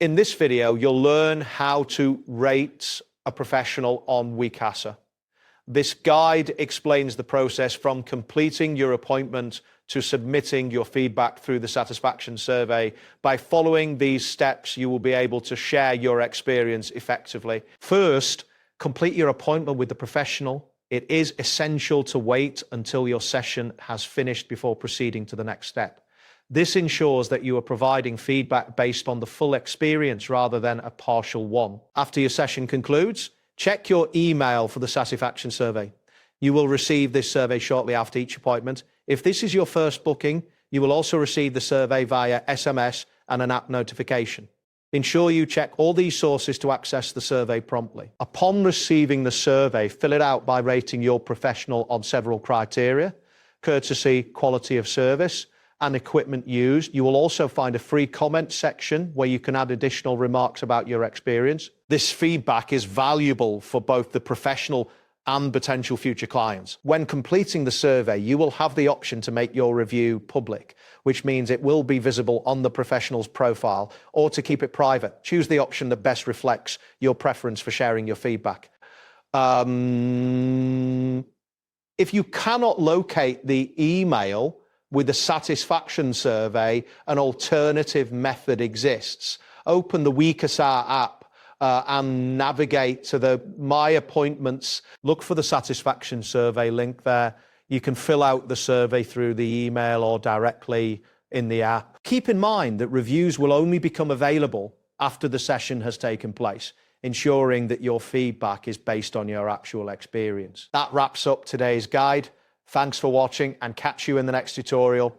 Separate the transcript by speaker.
Speaker 1: In this video, you'll learn how to rate a professional on Wecasa. This guide explains the process from completing your appointment to submitting your feedback through the satisfaction survey. By following these steps, you will be able to share your experience effectively. First, complete your appointment with the professional. It is essential to wait until your session has finished before proceeding to the next step. This ensures that you are providing feedback based on the full experience rather than a partial one. After your session concludes, check your email for the satisfaction survey. You will receive this survey shortly after each appointment. If this is your first booking, you will also receive the survey via SMS and an app notification. Ensure you check all these sources to access the survey promptly. Upon receiving the survey, fill it out by rating your professional on several criteria: courtesy, quality of service, and equipment used. You will also find a free comment section where you can add additional remarks about your experience. This feedback is valuable for both the professional and potential future clients. When completing the survey, you will have the option to make your review public, which means it will be visible on the professional's profile, or to keep it private. Choose the option that best reflects your preference for sharing your feedback. If you cannot locate the email with the satisfaction survey, an alternative method exists. Open the Wecasa app and navigate to the My Appointments. Look for the satisfaction survey link there. You can fill out the survey through the email or directly in the app. Keep in mind that reviews will only become available after the session has taken place, ensuring that your feedback is based on your actual experience. That wraps up today's guide. Thanks for watching, and catch you in the next tutorial.